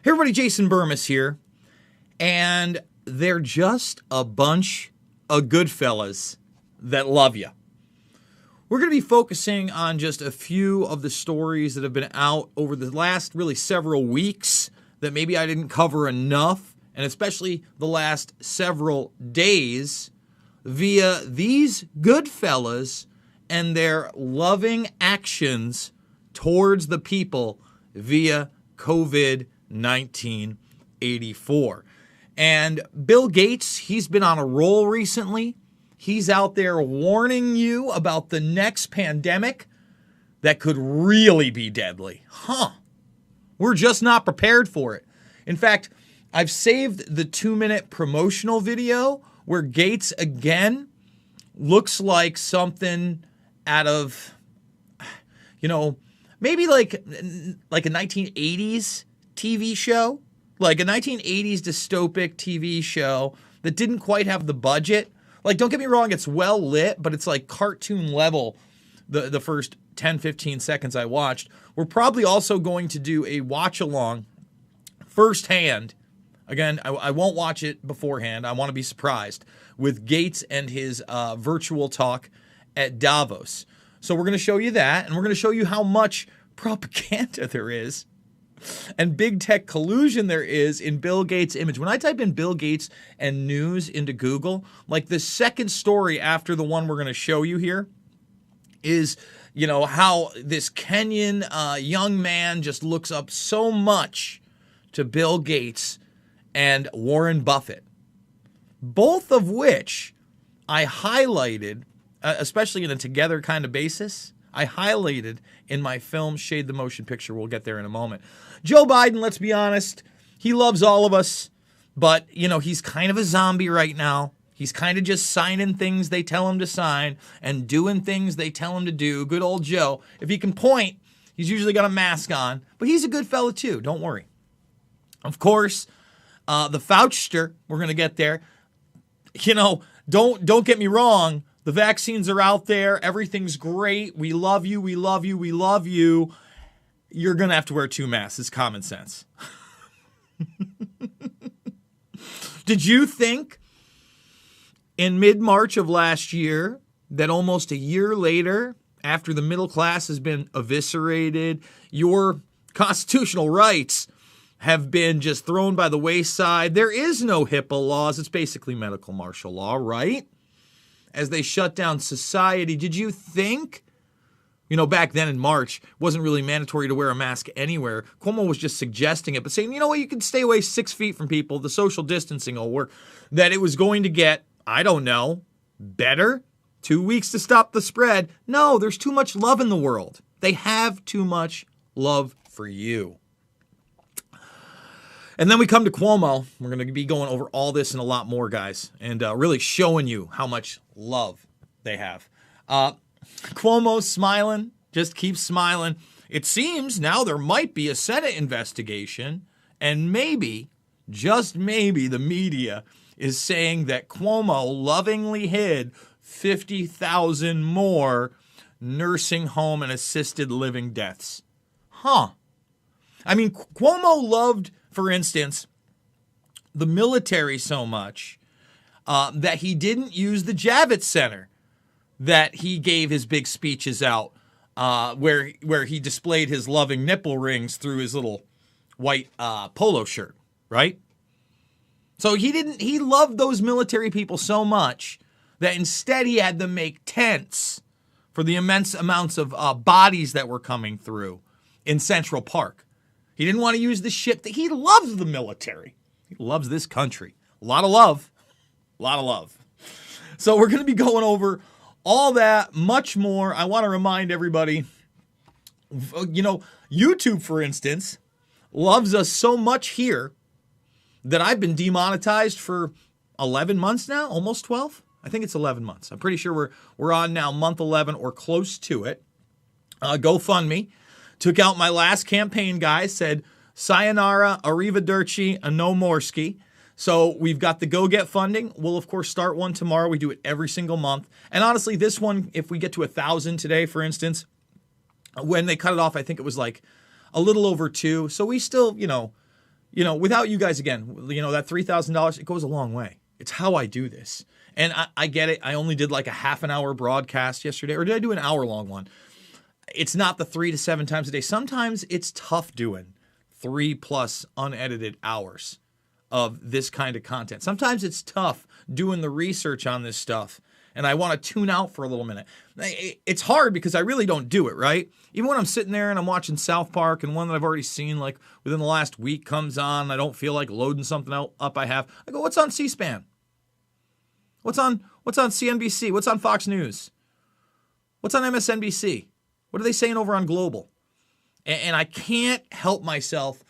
Hey everybody, Jason Burmis here, and they're just a bunch of Goodfellas that love you. We're going to be focusing on just a few of the stories that have been out over the last really several weeks that maybe I didn't cover enough, and especially the last several days via these Goodfellas and their loving actions towards the people via COVID-1984. And Bill Gates, he's been on a roll recently. He's out there warning you about the next pandemic that could really be deadly. We're just not prepared for it. In fact, I've saved the 2-minute promotional video where Gates again looks like something out of, maybe like a 1980s TV show, like a 1980s dystopic TV show that didn't quite have the budget. Like, don't get me wrong, it's well lit, but it's like cartoon level the first 10, 15 seconds I watched. We're probably also going to do a watch along firsthand. Again, I won't watch it beforehand. I want to be surprised with Gates and his virtual talk at Davos. So we're going to show you that, and we're going to show you how much propaganda there is and big tech collusion there is in Bill Gates' image. When I type in Bill Gates and news into Google, like the second story after the one we're going to show you here is, how this Kenyan young man just looks up so much to Bill Gates and Warren Buffett, both of which I highlighted, especially in a together kind of basis. I highlighted in my film, Shade the Motion Picture. We'll get there in a moment. Joe Biden, let's be honest, he loves all of us, but, he's kind of a zombie right now. He's kind of just signing things they tell him to sign and doing things they tell him to do. Good old Joe. If he can point, he's usually got a mask on, but he's a good fella too. Don't worry. Of course, the Fauchster, we're going to get there. Don't get me wrong. The vaccines are out there. Everything's great. We love you. We love you. We love you. You're going to have to wear 2 masks. It's common sense. Did you think in mid-March of last year that almost a year later, after the middle class has been eviscerated, your constitutional rights have been just thrown by the wayside? There is no HIPAA laws. It's basically medical martial law, right? As they shut down society, did you think, back then in March, it wasn't really mandatory to wear a mask anywhere. Cuomo was just suggesting it, but saying, you can stay away 6 feet from people. The social distancing will work. That it was going to get, I don't know, better? 2 weeks to stop the spread. No, there's too much love in the world. They have too much love for you. And then we come to Cuomo. We're going to be going over all this and a lot more, guys, and really showing you how much love they have. Cuomo's smiling, just keeps smiling. It seems now there might be a Senate investigation, and maybe, just maybe, the media is saying that Cuomo lovingly hid 50,000 more nursing home and assisted living deaths. I mean, Cuomo loved, for instance, the military so much that he didn't use the Javits Center that he gave his big speeches out, where he displayed his loving nipple rings through his little white polo shirt, right? So he loved those military people so much that instead he had them make tents for the immense amounts of bodies that were coming through in Central Park. He didn't want to use the ship. He loves the military. He loves this country. A lot of love. A lot of love. So we're going to be going over all that, much more. I want to remind everybody, YouTube, for instance, loves us so much here that I've been demonetized for 11 months now, almost 12. I think it's 11 months. I'm pretty sure we're on now month 11 or close to it. GoFundMe. Took out my last campaign, guys, said sayonara, arrivederci, and no morski. So we've got the Go Get funding. We'll, of course, start one tomorrow. We do it every single month. And honestly, this one, if we get to 1,000 today, for instance, when they cut it off, I think it was like a little over 2. So we still, without you guys, again, that $3,000, it goes a long way. It's how I do this. And I get it. I only did like a half an hour broadcast yesterday, or did I do an hour long one? It's not the 3 to 7 times a day. Sometimes it's tough doing 3+ unedited hours of this kind of content. Sometimes it's tough doing the research on this stuff, and I want to tune out for a little minute. It's hard because I really don't do it, right? Even when I'm sitting there and I'm watching South Park, and one that I've already seen like within the last week comes on, I don't feel like loading something up I have. I go, what's on C-SPAN? What's on CNBC? What's on Fox News? What's on MSNBC? What are they saying over on Global? And I can't help myself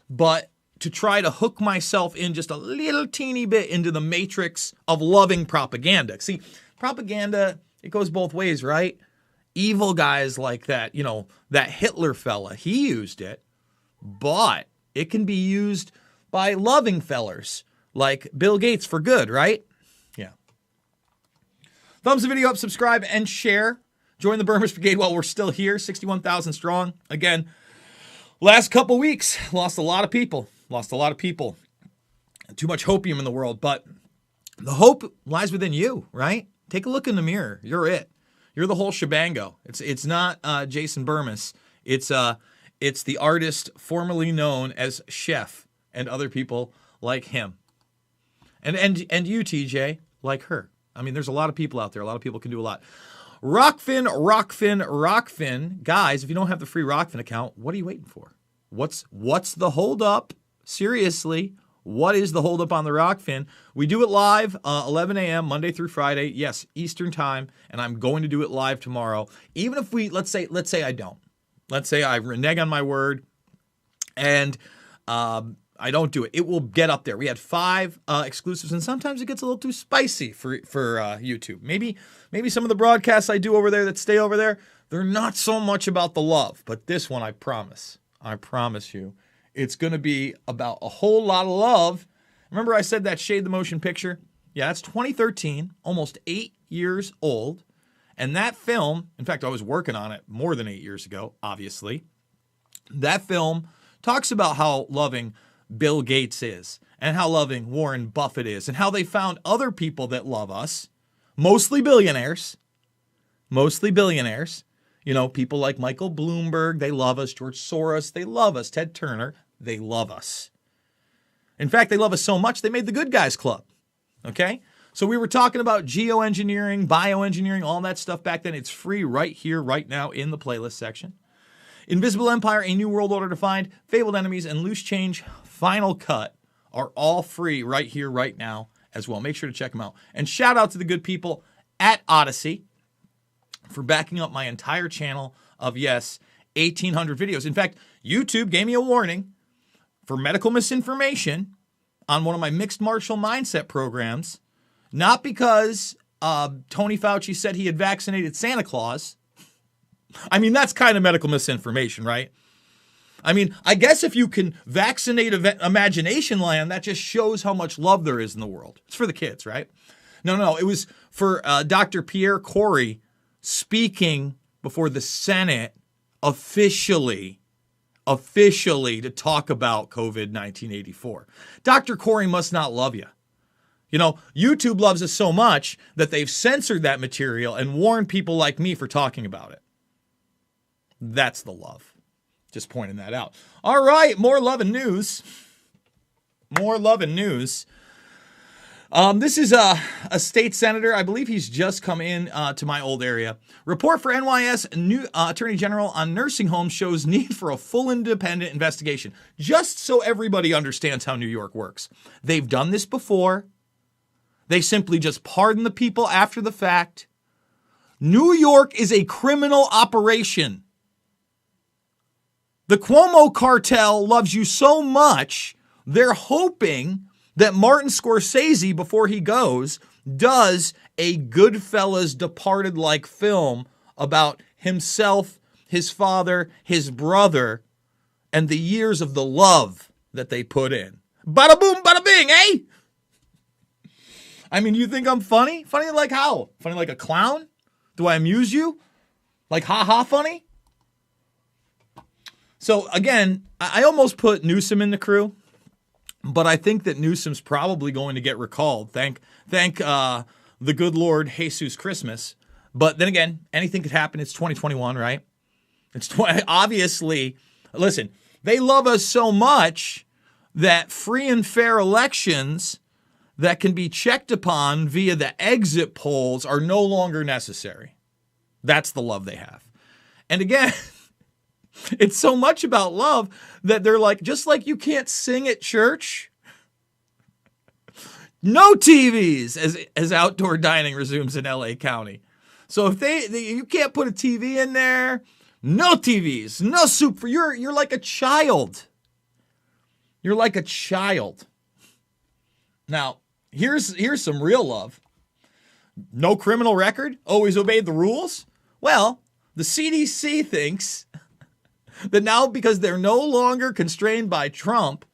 but to try to hook myself in just a little teeny bit into the matrix of loving propaganda. See, propaganda, it goes both ways, right? Evil guys like that, that Hitler fella, he used it, but it can be used by loving fellers like Bill Gates for good, right? Yeah. Thumbs the video up, subscribe, and share. Join the Burmers Brigade while we're still here, 61,000 strong. Again, last couple weeks, lost a lot of people. Too much hopium in the world, but the hope lies within you, right? Take a look in the mirror. You're it. You're the whole shebango. It's not Jason Burmis. It's the artist formerly known as Chef and other people like him. And you, TJ, like her. I mean, there's a lot of people out there. A lot of people can do a lot. Rockfin. Guys, if you don't have the free Rockfin account, what are you waiting for? What's the holdup? Seriously, what is the holdup on the Rockfin? We do it live, 11 a.m. Monday through Friday. Yes, Eastern time, and I'm going to do it live tomorrow. Even if let's say I don't. Let's say I renege on my word, and I don't do it. It will get up there. We had 5 exclusives, and sometimes it gets a little too spicy for YouTube. Maybe some of the broadcasts I do over there that stay over there, they're not so much about the love. But this one, I promise you, it's going to be about a whole lot of love. Remember I said that Shade the Motion Picture? Yeah, that's 2013, almost 8 years old. And that film, in fact, I was working on it more than 8 years ago, obviously. That film talks about how loving Bill Gates is, and how loving Warren Buffett is, and how they found other people that love us, mostly billionaires. People like Michael Bloomberg, they love us. George Soros, they love us. Ted Turner, they love us. In fact, they love us so much, they made the Good Guys Club. Okay? So we were talking about geoengineering, bioengineering, all that stuff back then. It's free right here, right now in the playlist section. Invisible Empire, A New World Order Defined, Fabled Enemies, and Loose Change Final Cut are all free right here, right now as well. Make sure to check them out. And shout out to the good people at Odyssey for backing up my entire channel of, 1,800 videos. In fact, YouTube gave me a warning for medical misinformation on one of my mixed martial mindset programs, not because Tony Fauci said he had vaccinated Santa Claus. I mean, that's kind of medical misinformation, right? I mean, I guess if you can vaccinate Imagination Land, that just shows how much love there is in the world. It's for the kids, right? No. It was for Dr. Pierre Corey speaking before the Senate officially to talk about COVID 1984. Dr. Corey must not love you. YouTube loves us so much that they've censored that material and warned people like me for talking about it. That's the love. Just pointing that out. All right, more love and news. This is a state senator. I believe he's just come in to my old area. Report for NYS new Attorney General on nursing homes shows need for a full independent investigation. Just so everybody understands how New York works. They've done this before. They simply just pardon the people after the fact. New York is a criminal operation. The Cuomo cartel loves you so much, they're hoping that Martin Scorsese, before he goes, does a Goodfellas Departed-like film about himself, his father, his brother, and the years of the love that they put in. Bada boom, bada bing, eh? I mean, you think I'm funny? Funny like how? Funny like a clown? Do I amuse you? Like ha-ha funny? So, again, I almost put Newsom in the crew. But I think that Newsom's probably going to get recalled. Thank the good Lord Jesus Christmas. But then again, anything could happen. It's 2021, right? Obviously, listen, they love us so much that free and fair elections that can be checked upon via the exit polls are no longer necessary. That's the love they have. And again, it's so much about love that they're like, just like you can't sing at church, no TVs as outdoor dining resumes in LA County. So if you can't put a TV in there, no TVs, no soup for you're like a child. You're like a child. Now, here's some real love. No criminal record, always obeyed the rules. Well, the CDC thinks that now because they're no longer constrained by Trump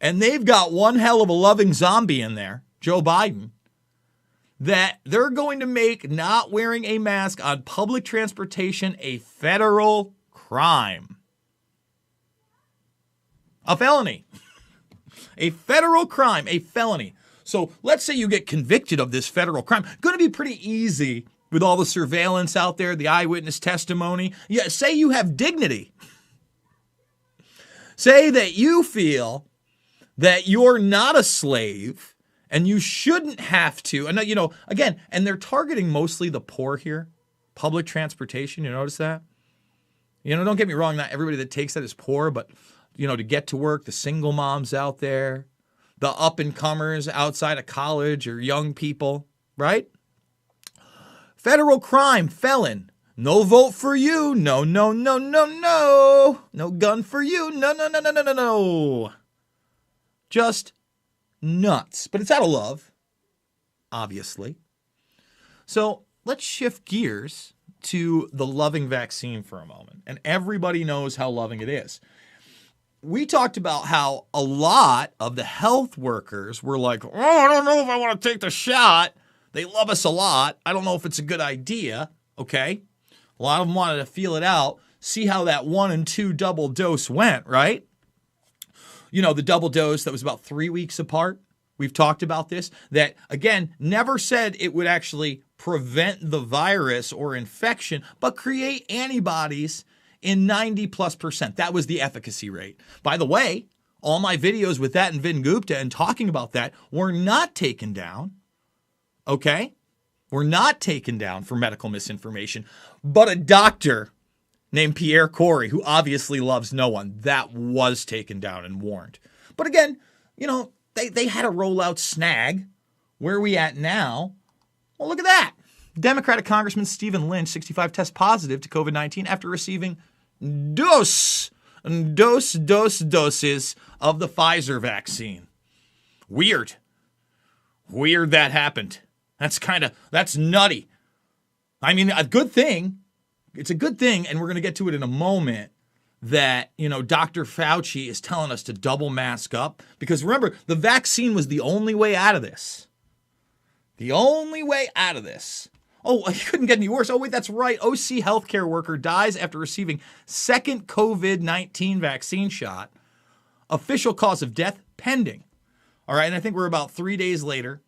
and they've got one hell of a loving zombie in there, Joe Biden, that they're going to make not wearing a mask on public transportation a federal crime. A felony. A federal crime, a felony. So let's say you get convicted of this federal crime. Going to be pretty easy with all the surveillance out there, the eyewitness testimony. Yeah, say you have dignity. Say that you feel that you're not a slave and you shouldn't have to. And, again, and they're targeting mostly the poor here. Public transportation, you notice that? Don't get me wrong, not everybody that takes that is poor, but, to get to work, the single moms out there, the up-and-comers outside of college or young people, right? Federal crime, felon. No vote for you. No, no, no, no, no. No gun for you. No, no, no, no, no, no, no. Just nuts. But it's out of love, obviously. So let's shift gears to the loving vaccine for a moment. And everybody knows how loving it is. We talked about how a lot of the health workers were like, I don't know if I want to take the shot. They love us a lot. I don't know if it's a good idea. Okay. A lot of them wanted to feel it out, see how that 1 and 2 double dose went, right? The double dose that was about 3 weeks apart. We've talked about this, that again, never said it would actually prevent the virus or infection, but create antibodies in 90+%. That was the efficacy rate. By the way, all my videos with that and Vin Gupta and talking about that were not taken down. Okay? Were not taken down for medical misinformation. But a doctor named Pierre Corey, who obviously loves no one, that was taken down and warned. But again, they had a rollout snag. Where are we at now? Well, look at that. Democratic Congressman Stephen Lynch, 65, tests positive to COVID-19 after receiving doses of the Pfizer vaccine. Weird that happened. That's nutty. I mean, a good thing. It's a good thing, and we're going to get to it in a moment, that, Dr. Fauci is telling us to double mask up. Because remember, the vaccine was the only way out of this. The only way out of this. Oh, it couldn't get any worse. Oh, wait, that's right. OC healthcare worker dies after receiving second COVID-19 vaccine shot. Official cause of death pending. All right, and I think we're about 3 days later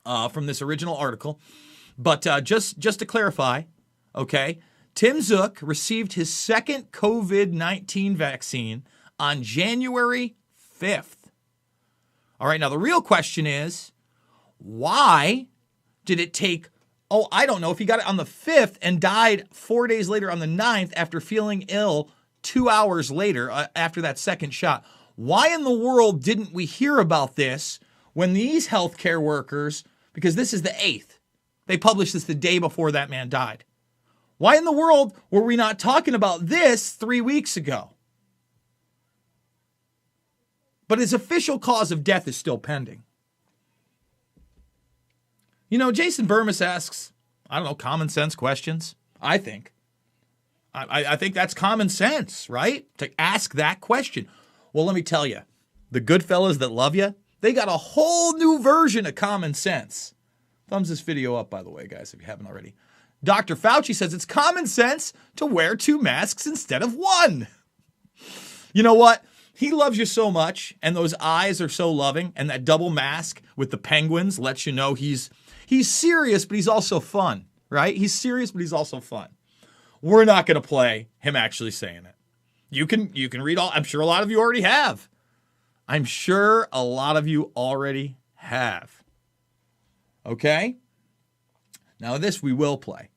from this original article. But just to clarify, okay, Tim Zook received his second COVID-19 vaccine on January 5th. All right, now the real question is, why did it take, I don't know, if he got it on the 5th and died 4 days later on the 9th after feeling ill 2 hours later after that second shot. Why in the world didn't we hear about this when these healthcare workers, because this is the 8th, they published this the day before that man died. Why in the world were we not talking about this 3 weeks ago? But his official cause of death is still pending. Jason Burmis asks, common sense questions, I think. I think that's common sense, right? To ask that question. Well, let me tell you, the Goodfellas that love you, they got a whole new version of common sense. Thumbs this video up, by the way, guys, if you haven't already. Dr. Fauci says it's common sense to wear 2 masks instead of 1. You know what? He loves you so much, and those eyes are so loving, and that double mask with the penguins lets you know he's serious, but he's also fun, right? He's serious, but he's also fun. We're not going to play him actually saying it. You can read all. I'm sure a lot of you already have. Okay? Now this we will play.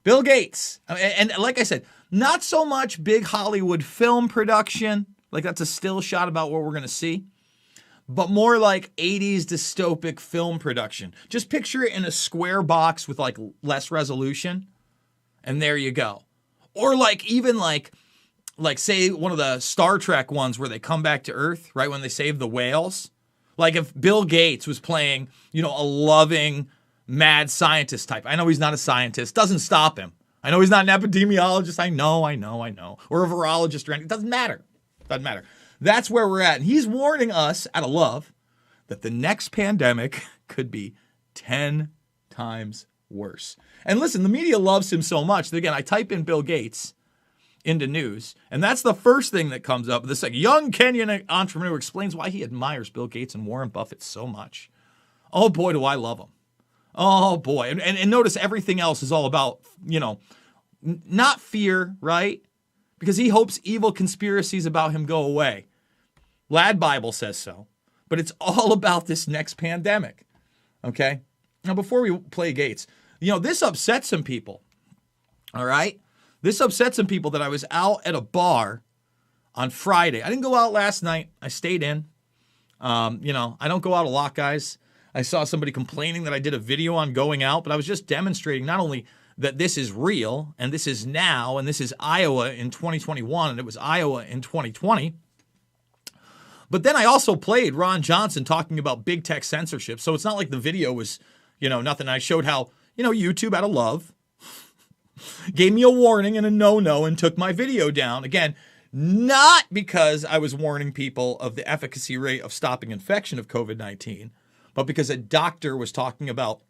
Bill Gates. And like I said, not so much big Hollywood film production. Like that's a still shot about what we're going to see. But more like 80s dystopic film production. Just picture it in a square box with like less resolution. And there you go. Or like even like say one of the Star Trek ones where they come back to Earth, right? When they save the whales. Like if Bill Gates was playing, a loving mad scientist type. I know he's not a scientist. Doesn't stop him. I know he's not an epidemiologist. I know. Or a virologist or anything. It doesn't matter. That's where we're at. And he's warning us out of love that the next pandemic could be 10 times worse. And listen, the media loves him so much that, again, I type in Bill Gates into news, and that's the first thing that comes up. This young Kenyan entrepreneur explains why he admires Bill Gates and Warren Buffett so much. Oh, boy, do I love them. Oh, boy. And notice everything else is all about, not fear, right? Because he hopes evil conspiracies about him go away. Lad Bible says so. But it's all about this next pandemic. Okay? Now, before we play Gates, this upset some people. All right? This upset some people that I was out at a bar on Friday. I didn't go out last night. I stayed in. I don't go out a lot, guys. I saw somebody complaining that I did a video on going out, but I was just demonstrating not only that this is real and this is now and this is Iowa in 2021 and it was Iowa in 2020. But then I also played Ron Johnson talking about big tech censorship. So it's not like the video was, nothing. I showed how, YouTube out of love gave me a warning and a no-no and took my video down. Again, not because I was warning people of the efficacy rate of stopping infection of COVID-19, but because a doctor was talking about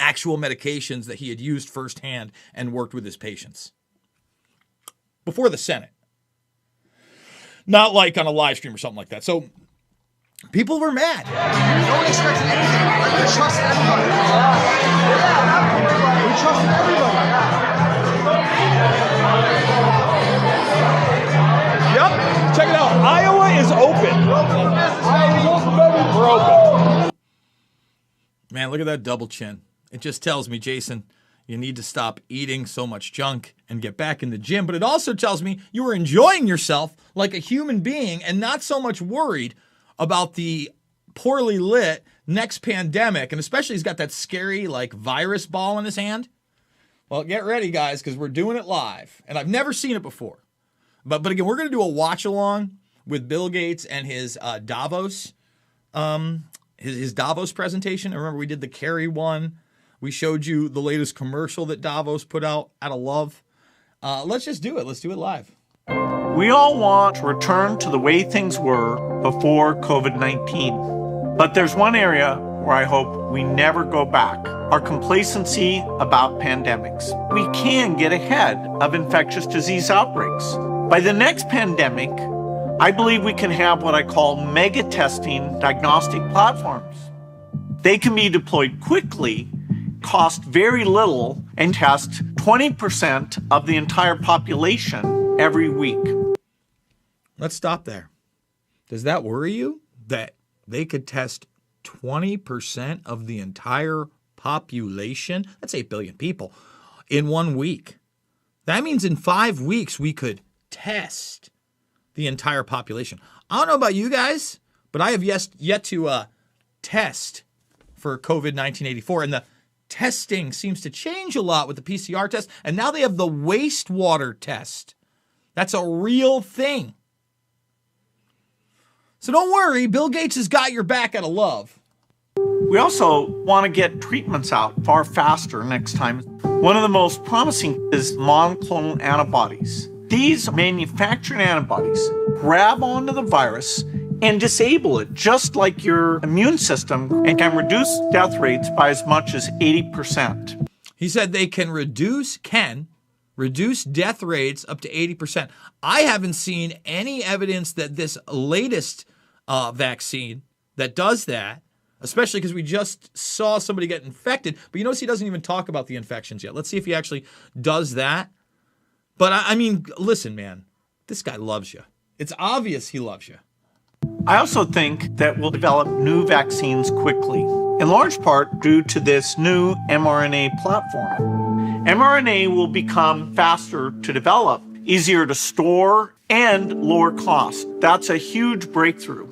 actual medications that he had used firsthand and worked with his patients. Before the Senate. Not like on a live stream or something like that. So people were mad. No one expects anything. We trust everybody. We trust everybody. Yep. Check it out. Iowa is open. We're open. Man, look at that double chin. It just tells me, Jason, you need to stop eating so much junk and get back in the gym. But it also tells me you were enjoying yourself like a human being and not so much worried about the poorly lit next pandemic. And especially he's got that scary virus ball in his hand. Well, get ready, guys, because we're doing it live. And I've never seen it before. But again, we're going to do a watch along with Bill Gates and his Davos his Davos presentation. I remember we did the Kerry one. We showed you the latest commercial that Davos put out of love. Let's just do it. Let's do it live. We all want to return to the way things were before COVID-19. But there's one area where I hope we never go back. Our complacency about pandemics. We can get ahead of infectious disease outbreaks. By the next pandemic, I believe we can have what I call mega testing diagnostic platforms. They can be deployed quickly, cost very little, and test 20% of the entire population every week. Let's stop there. Does that worry you that they could test 20% of the entire population? That's 8 billion people in 1 week. That means in 5 weeks we could test the entire population. I don't know about you guys, but I have yet to test for COVID-1984. And the testing seems to change a lot with the PCR test. And now they have the wastewater test. That's a real thing. So don't worry, Bill Gates has got your back out of love. We also want to get treatments out far faster next time. One of the most promising is monoclonal antibodies. These manufactured antibodies grab onto the virus and disable it, just like your immune system, and can reduce death rates by as much as 80%. He said they can reduce reduce death rates up to 80%. I haven't seen any evidence that this latest vaccine that does that, especially because we just saw somebody get infected. But you notice he doesn't even talk about the infections yet. Let's see if he actually does that. But I mean, listen, man, this guy loves you. It's obvious he loves you. I also think that we'll develop new vaccines quickly, in large part due to this new mRNA platform. mRNA will become faster to develop, easier to store, and lower cost. That's a huge breakthrough.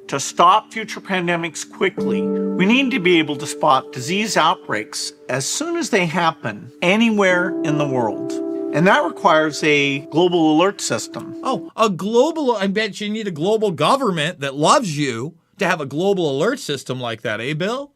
To stop future pandemics quickly, we need to be able to spot disease outbreaks as soon as they happen anywhere in the world. And that requires a global alert system. Oh, I bet you need a global government that loves you to have a global alert system like that, eh, Bill?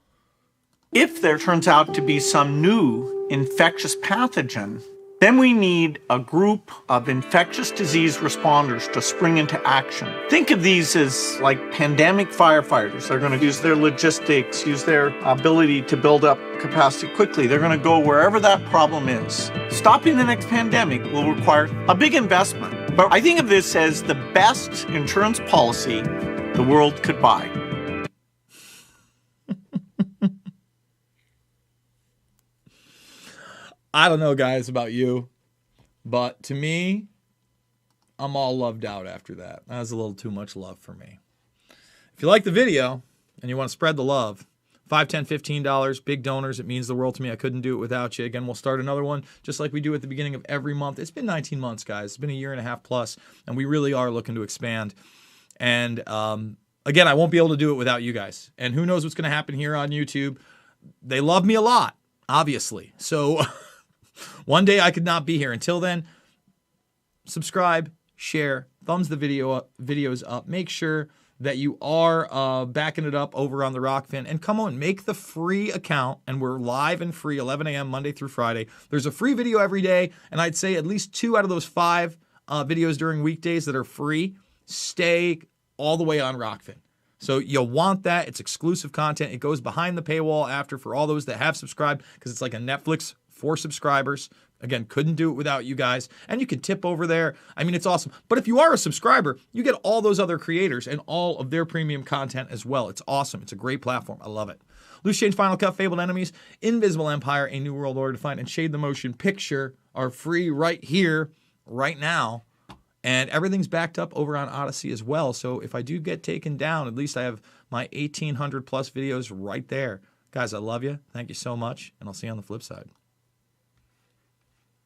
If there turns out to be some new infectious pathogen, then we need a group of infectious disease responders to spring into action. Think of these as like pandemic firefighters. They're going to use their logistics, use their ability to build up capacity quickly. They're going to go wherever that problem is. Stopping the next pandemic will require a big investment. But I think of this as the best insurance policy the world could buy. I don't know, guys, about you, but to me, I'm all loved out after that. That was a little too much love for me. If you like the video and you want to spread the love, $5, $10, $15, big donors. It means the world to me. I couldn't do it without you. Again, we'll start another one just like we do at the beginning of every month. It's been 19 months, guys. It's been a year and a half plus, and we really are looking to expand. And again, I won't be able to do it without you guys. And who knows what's going to happen here on YouTube. They love me a lot, obviously. So one day I could not be here. Until then, subscribe, share, thumbs the videos up. Make sure that you are backing it up over on the Rockfin. And come on, make the free account. And we're live and free 11 a.m. Monday through Friday. There's a free video every day. And I'd say at least 2 out of those 5 videos during weekdays that are free stay all the way on Rockfin. So you'll want that. It's exclusive content. It goes behind the paywall after for all those that have subscribed because it's like a Netflix for subscribers. Again, couldn't do it without you guys. And you can tip over there. I mean, it's awesome. But if you are a subscriber, you get all those other creators and all of their premium content as well. It's awesome. It's a great platform. I love it. Loose Change, Final Cut, Fabled Enemies, Invisible Empire, A New World Order Defined, and Shade the Motion Picture are free right here, right now. And everything's backed up over on Odyssey as well. So if I do get taken down, at least I have my 1,800 plus videos right there. Guys, I love you. Thank you so much. And I'll see you on the flip side.